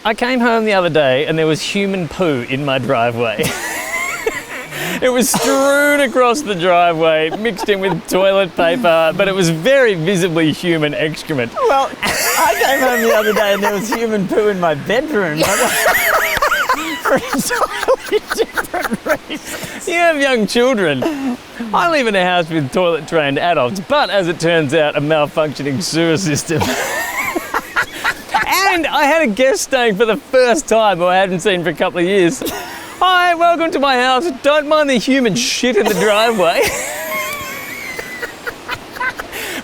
I came home the other day and there was human poo in my driveway. It was strewn across the driveway, mixed in with toilet paper, but it was very visibly human excrement. Well, I came home the other day and there was human poo in my bedroom. For entirely different reasons. You have young children. I live in a house with toilet-trained adults, but as it turns out, a malfunctioning sewer system. And I had a guest staying for the first time who I hadn't seen for a couple of years. Hi, welcome to my house. Don't mind the human shit in the driveway.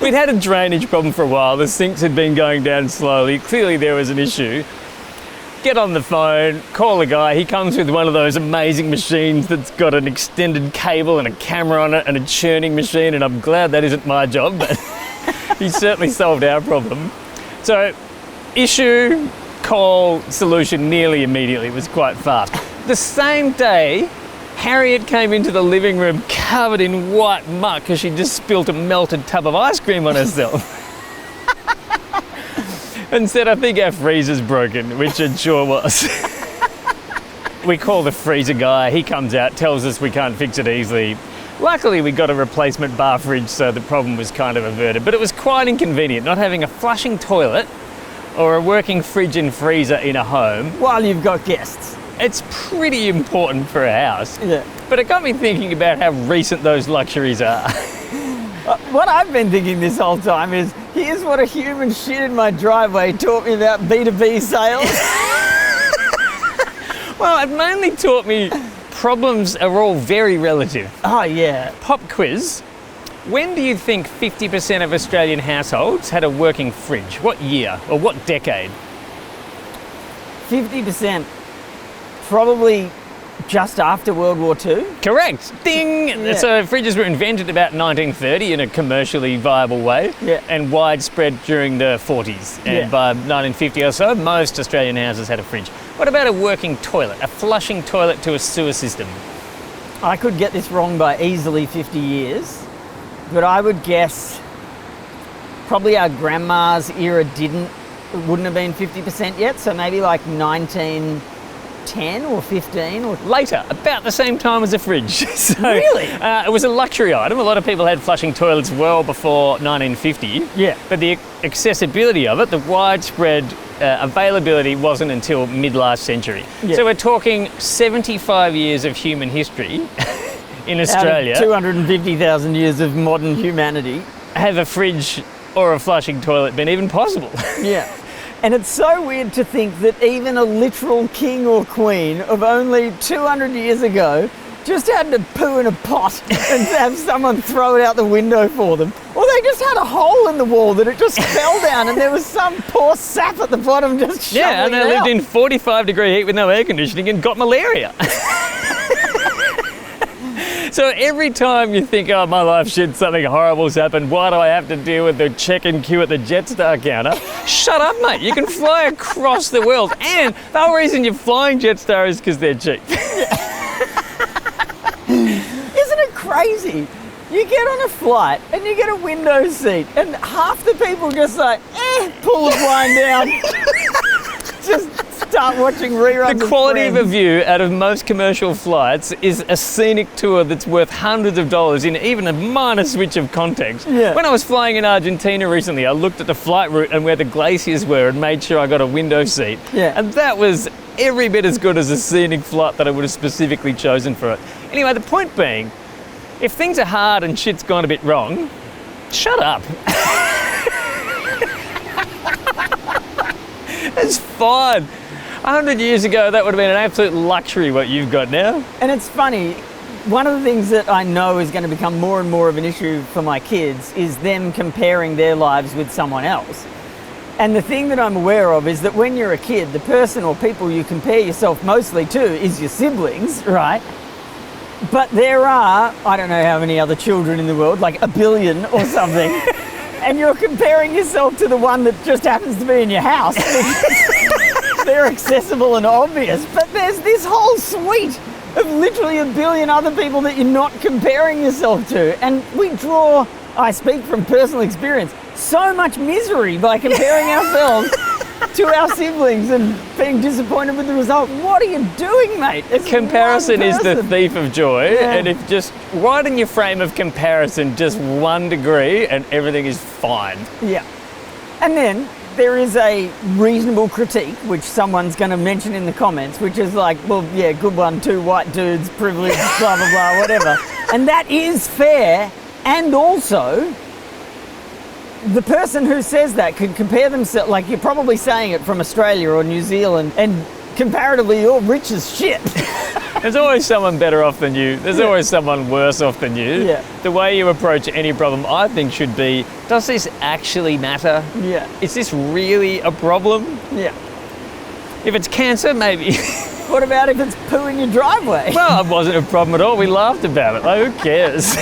We'd had a drainage problem for a while. The sinks had been going down slowly. Clearly there was an issue. Get on the phone, call a guy. He comes with one of those amazing machines that's got an extended cable and a camera on it and a churning machine, and I'm glad that isn't my job, but he certainly solved our problem. So, issue, call, solution nearly immediately. It was quite fast. The same day, Harriet came into the living room covered in white muck because she just spilt a melted tub of ice cream on herself. And said, I think our freezer's broken, which it sure was. We call the freezer guy, he comes out, tells us we can't fix it easily. Luckily we got a replacement bar fridge, so the problem was kind of averted, but it was quite inconvenient not having a flushing toilet or a working fridge and freezer in a home. While you've got guests. It's pretty important for a house. Yeah. But it got me thinking about how recent those luxuries are. What I've been thinking this whole time is, here's what a human shit in my driveway taught me about B2B sales. Well, it mainly taught me problems are all very relative. Oh, yeah. Pop quiz. When do you think 50% of Australian households had a working fridge? What year or what decade? 50%. Probably just after World War II. Correct. Ding! Yeah. So fridges were invented about 1930 in a commercially viable way, yeah, and widespread during the 40s. And yeah, by 1950 or so, most Australian houses had a fridge. What about a working toilet, a flushing toilet to a sewer system? I could get this wrong by easily 50 years, but I would guess probably our grandma's era wouldn't have been 50% yet, so maybe like 1910 or 15 or later, about the same time as a fridge. So, really? It was a luxury item. A lot of people had flushing toilets well before 1950. Yeah. But the accessibility of it, the widespread availability wasn't until mid-last century. Yeah. So we're talking 75 years of human history in Australia. Out of 250,000 years of modern humanity. Have a fridge or a flushing toilet been even possible? Yeah. And it's so weird to think that even a literal king or queen of only 200 years ago just had to poo in a pot and have someone throw it out the window for them. Or they just had a hole in the wall that it just fell down and there was some poor sap at the bottom just shoveling Yeah, and they lived in 45-degree heat with no air conditioning and got malaria. So every time you think, oh, my life shit, something horrible's happened, why do I have to deal with the check-in queue at the Jetstar counter? Shut up, mate. You can fly across the world. And the whole reason you're flying Jetstar is because they're cheap. Isn't it crazy? You get on a flight and you get a window seat and half the people just like, pull the blind down. Just start watching reruns. The quality of a view out of most commercial flights is a scenic tour that's worth hundreds of dollars in even a minor switch of context. Yeah. When I was flying in Argentina recently, I looked at the flight route and where the glaciers were and made sure I got a window seat. Yeah. And that was every bit as good as a scenic flight that I would have specifically chosen for it. Anyway, the point being, if things are hard and shit's gone a bit wrong, shut up. It's fine. 100 years ago, that would have been an absolute luxury what you've got now. And it's funny, one of the things that I know is going to become more and more of an issue for my kids is them comparing their lives with someone else. And the thing that I'm aware of is that when you're a kid, the person or people you compare yourself mostly to is your siblings, right? But there are, I don't know how many other children in the world, like a billion or something, and you're comparing yourself to the one that just happens to be in your house because they're accessible and obvious. But there's this whole suite of literally a billion other people that you're not comparing yourself to. And we draw, I speak from personal experience, so much misery by comparing ourselves to our siblings and being disappointed with the result. What are you doing, mate? It's Comparison one is the person. thief of joy, Yeah. and if just widen your frame of comparison just 1 degree and everything is fine. Yeah. And then there is a reasonable critique, which someone's going to mention in the comments, which is like, well, yeah, good one, 2 white dudes, privilege, blah, blah, blah, whatever. And that is fair. And also, the person who says that could compare themselves, like you're probably saying it from Australia or New Zealand, and comparatively you're rich as shit. There's always someone better off than you. There's always someone worse off than you. Yeah. The way you approach any problem, I think, should be, does this actually matter? Yeah. Is this really a problem? Yeah. If it's cancer, maybe. What about if it's poo in your driveway? Well, it wasn't a problem at all. We laughed about it. Like, who cares?